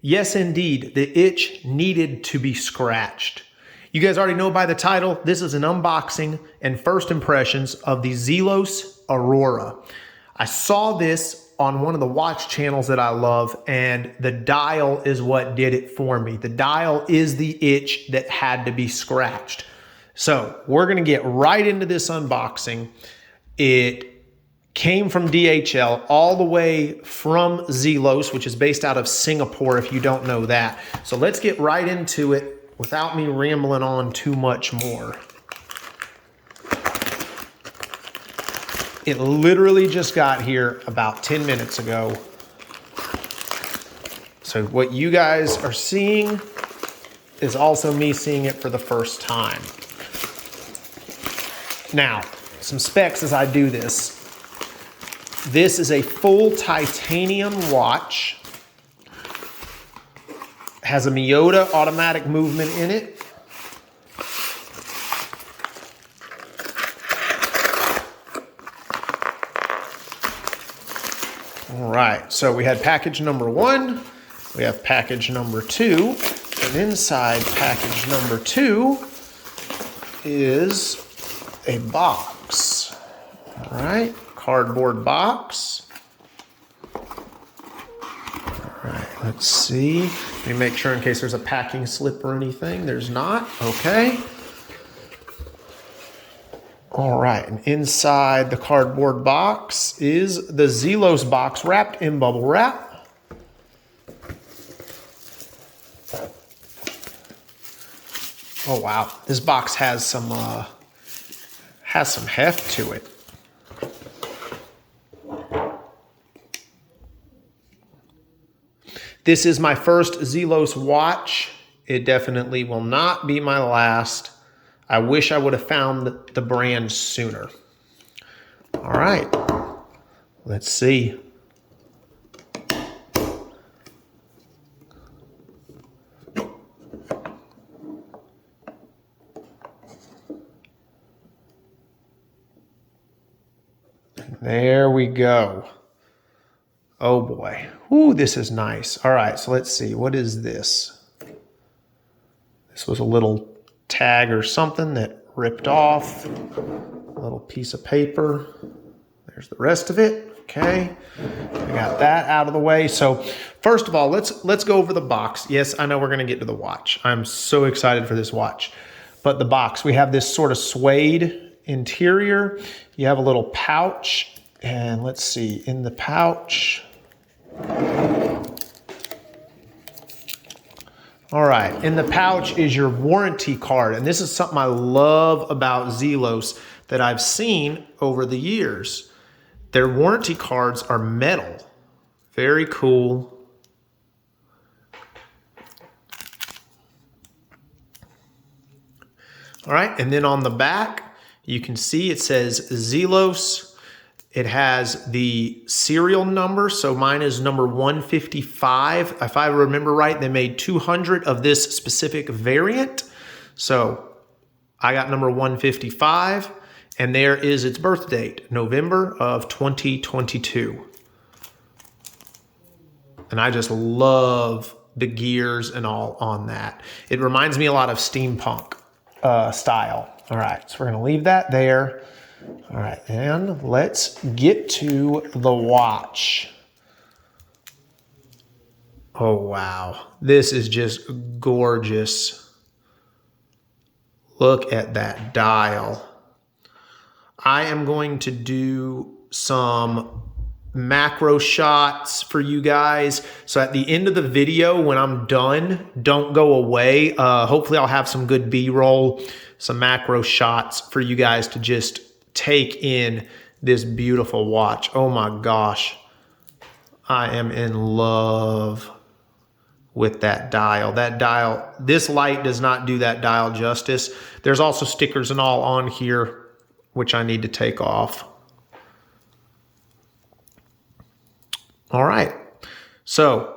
Yes, indeed, the itch needed to be scratched. You guys already know by the title, this is an unboxing and first impressions of the Zelos Aurora. I saw this on one of the watch channels that I love, and the dial is what did it for me. The dial is the itch that had to be scratched. So we're gonna get right into this unboxing. It came from DHL all the way from Zelos, which is based out of Singapore, if you don't know that. So let's get right into it without me rambling on too much more. It literally just got here about 10 minutes ago. So what you guys are seeing is also me seeing it for the first time. Now, some specs as I do this. This is a full titanium watch. Has a Miyota automatic movement in it. All right, so we had package number 1, we have package number 2, and inside package number 2 is a box. All right, cardboard box. All right, let's see. Let me make sure in case there's a packing slip or anything. There's not, okay. All right, and inside the cardboard box is the Zelos box wrapped in bubble wrap. Oh wow, this box has some heft to it. This is my first Zelos watch. It definitely will not be my last. I wish I would have found the brand sooner. All right, let's see. There we go. Oh boy. Ooh, this is nice. All right, so let's see. What is this? This was a little tag or something that ripped off. A little piece of paper. There's the rest of it. Okay. I got that out of the way. So first of all, let's go over the box. Yes, I know we're going to get to the watch. I'm so excited for this watch. But the box, we have this sort of suede interior. You have a little pouch, and let's see, in the pouch. All right, in the pouch is your warranty card, and this is something I love about Zelos that I've seen over the years. Their warranty cards are metal. Very cool. All right, and then on the back, you can see it says Zelos. It has the serial number, so mine is number 155. If I remember right, they made 200 of this specific variant. So I got number 155, and there is its birth date, November of 2022. And I just love the gears and all on that. It reminds me a lot of steampunk style. All right, so we're gonna leave that there. All right, and let's get to the watch. Oh, wow. This is just gorgeous. Look at that dial. I am going to do some macro shots for you guys. So at the end of the video, when I'm done, don't go away. Hopefully I'll have some good B-roll, some macro shots for you guys to just take in this beautiful watch. Oh my gosh. I am in love with that dial. That dial, this light does not do that dial justice. There's also stickers and all on here, which I need to take off. All right. So,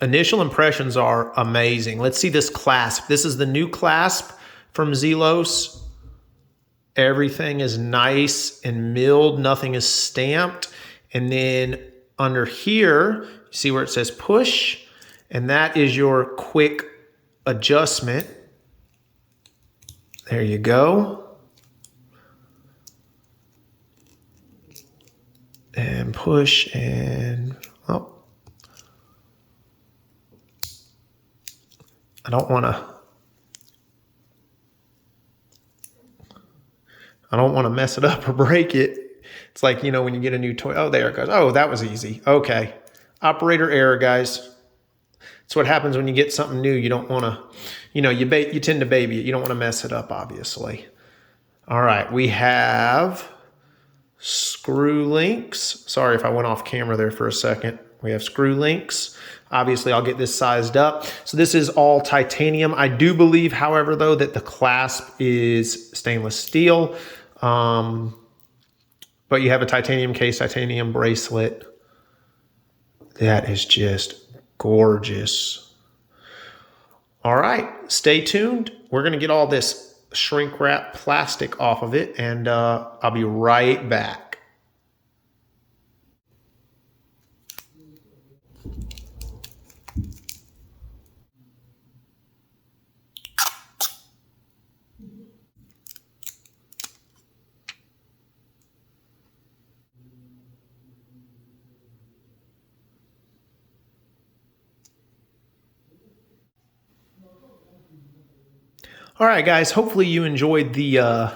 initial impressions are amazing. Let's see this clasp. This is the new clasp from Zelos. Everything is nice and milled. Nothing is stamped. And then under here, you see where it says push. And that is your quick adjustment. There you go. And push and, oh. I don't want to mess it up or break it. It's like, you know, when you get a new toy. Oh, there it goes. Oh, that was easy. Okay. Operator error, guys. It's what happens when you get something new. You don't want to, you know, you tend to baby it. You don't want to mess it up, obviously. All right. We have screw links. Sorry if I went off camera there for a second. We have screw links. Obviously, I'll get this sized up. So this is all titanium. I do believe, however, though, that the clasp is stainless steel. But you have a titanium case, titanium bracelet. That is just gorgeous. All right, stay tuned. We're going to get all this shrink wrap plastic off of it, and I'll be right back. All right, guys, hopefully you enjoyed the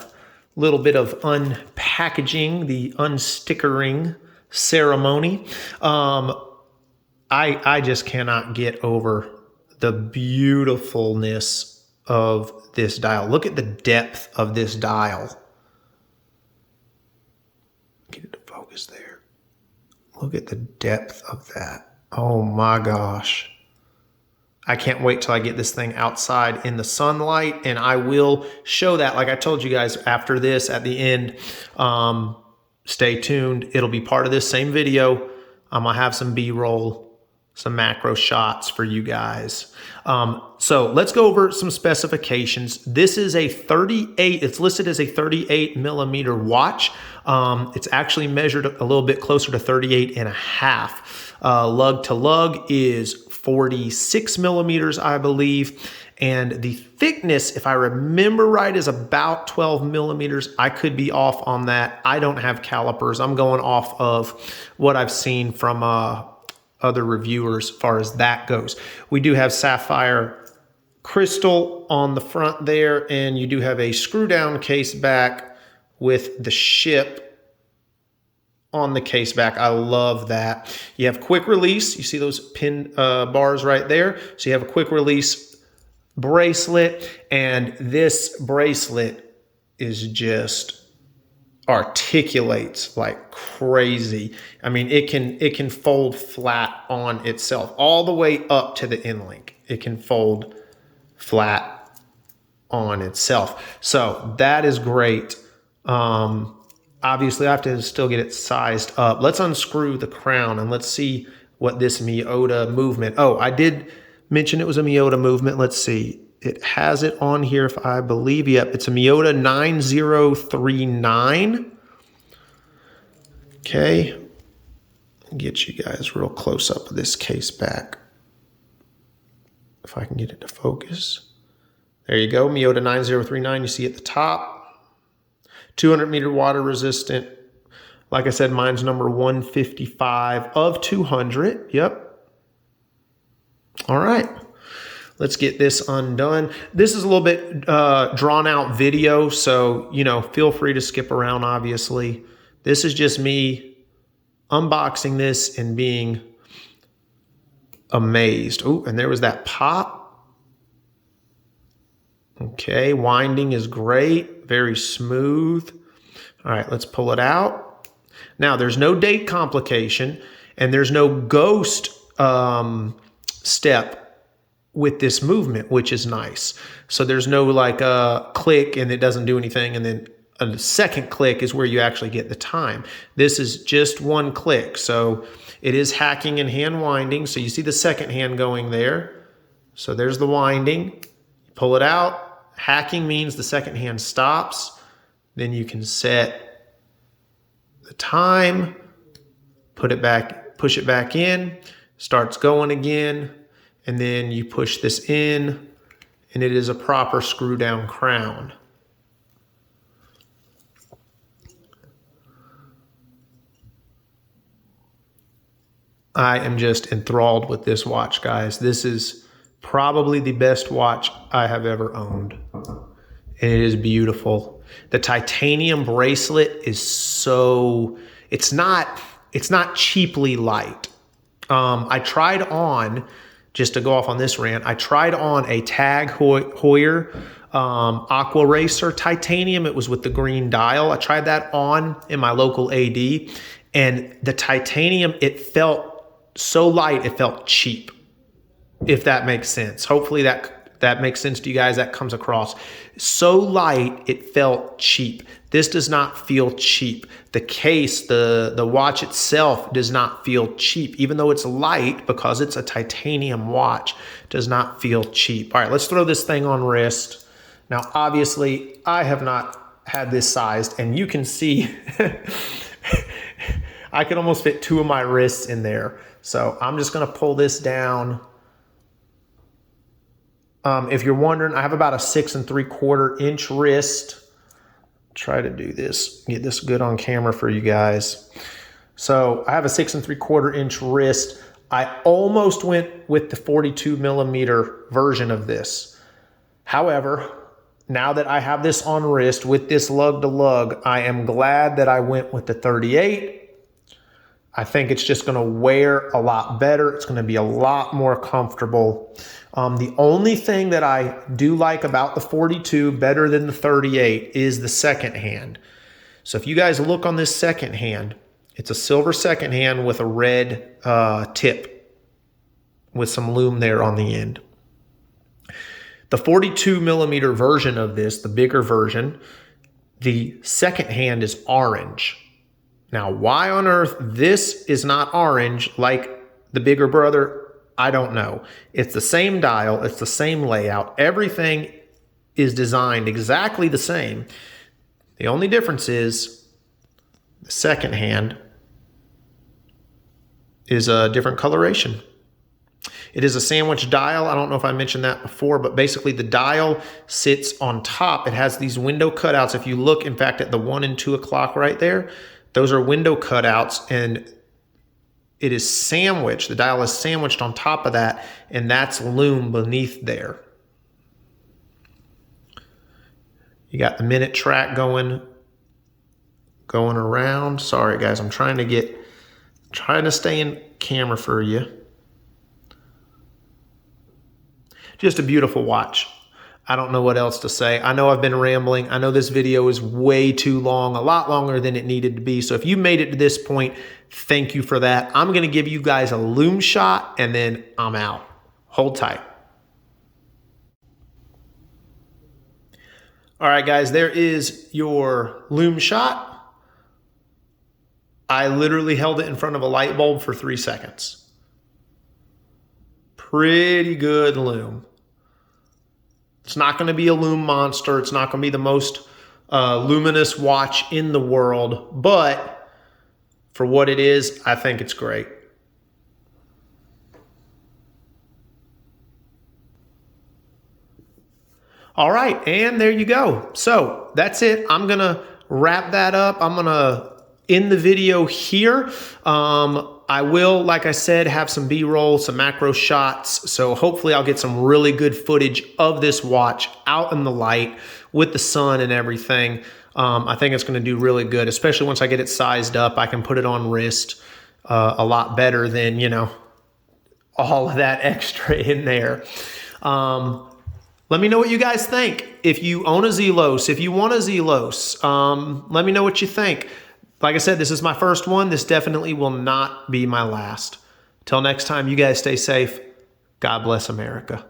little bit of unpackaging, the unstickering ceremony. I just cannot get over the beautifulness of this dial. Look at the depth of this dial. Get it to focus there. Look at the depth of that. Oh my gosh. I can't wait till I get this thing outside in the sunlight, and I will show that, like I told you guys, after this at the end. Stay tuned. It'll be part of this same video. I'm going to have some B-roll, some macro shots for you guys. So let's go over some specifications. This is a 38, it's listed as a 38 millimeter watch. It's actually measured a little bit closer to 38 and a half. Lug to lug is 46 millimeters, I believe. And the thickness, if I remember right, is about 12 millimeters. I could be off on that. I don't have calipers. I'm going off of what I've seen from other reviewers as far as that goes. We do have sapphire crystal on the front there, and you do have a screw down case back with the ship on the case back. I love that. You have quick release. You see those pin bars right there. So you have a quick release bracelet, and this bracelet is just articulates like crazy. I mean, it can fold flat on itself all the way up to the end link. It can fold flat on itself. So that is great. Obviously, I have to still get it sized up. Let's unscrew the crown and let's see what this Miyota movement. Oh, I did mention it was a Miyota movement. Let's see. It has it on here, if I believe. Yep, it's a Miyota 9039. Okay. Get you guys real close up of this case back. If I can get it to focus. There you go, Miyota 9039. You see at the top. 200 meter water resistant. Like I said, mine's number 155 of 200. Yep. All right. Let's get this undone. This is a little bit drawn out video, so, you know, feel free to skip around, obviously. This is just me unboxing this and being amazed. Oh, and there was that pop. Okay, winding is great, very smooth. All right, let's pull it out. Now, there's no date complication, and there's no ghost step with this movement, which is nice. So there's no like a click and it doesn't do anything, and then a second click is where you actually get the time. This is just one click. So it is hacking and hand winding. So you see the second hand going there. So there's the winding. Pull it out. Hacking means the second hand stops. Then you can set the time, put it back, push it back in, starts going again. and then you push this in, and it is a proper screw down crown. I am just enthralled with this watch, guys. This is probably the best watch I have ever owned. And it is beautiful. The titanium bracelet is so, it's not cheaply light. I tried on, just to go off on this rant, I tried on a Tag Heuer Aqua Racer titanium. It was with the green dial. I tried that on in my local AD, and the titanium, it felt so light, it felt cheap, if that makes sense. Hopefully that makes sense to you guys. That comes across. So light, it felt cheap. This does not feel cheap. The case, the watch itself does not feel cheap. Even though it's light, because it's a titanium watch, does not feel cheap. All right, let's throw this thing on wrist. Now, obviously, I have not had this sized, and you can see I can almost fit 2 of my wrists in there. So I'm just going to pull this down. If you're wondering, I have about a 6 3/4 inch wrist. Try to do this, get this good on camera for you guys. So I have a 6 3/4 inch wrist. I almost went with the 42 millimeter version of this. However, now that I have this on wrist with this lug to lug, I am glad that I went with the 38. I think it's just going to wear a lot better. It's going to be a lot more comfortable. The only thing that I do like about the 42 better than the 38 is the second hand. So if you guys look on this second hand, it's a silver second hand with a red tip with some lume there on the end. The 42 millimeter version of this, the bigger version, the second hand is orange. Now, why on earth this is not orange like the bigger brother, I don't know. It's the same dial. It's the same layout. Everything is designed exactly the same. The only difference is the second hand is a different coloration. It is a sandwich dial. I don't know if I mentioned that before, but basically the dial sits on top. It has these window cutouts. If you look, in fact, at the 1 and 2 o'clock right there, those are window cutouts, and it is sandwiched. The dial is sandwiched on top of that, and that's lume beneath there. You got the minute track going around. Sorry, guys, I'm trying to stay in camera for you. Just a beautiful watch. I don't know what else to say. I know I've been rambling. I know this video is way too long, a lot longer than it needed to be. So if you made it to this point, thank you for that. I'm going to give you guys a lume shot, and then I'm out. Hold tight. All right, guys, there is your lume shot. I literally held it in front of a light bulb for 3 seconds. Pretty good lume. It's not going to be a lume monster. It's not going to be the most luminous watch in the world, but for what it is, I think it's great. All right, and there you go. So that's it. I'm going to wrap that up. I'm going to end the video here. I will, like I said, have some B-roll, some macro shots. So hopefully I'll get some really good footage of this watch out in the light with the sun and everything. I think it's going to do really good, especially once I get it sized up. I can put it on wrist a lot better than, all of that extra in there. Let me know what you guys think. If you own a Zelos, if you want a Zelos, let me know what you think. Like I said, this is my first one. This definitely will not be my last. Till next time, you guys stay safe. God bless America.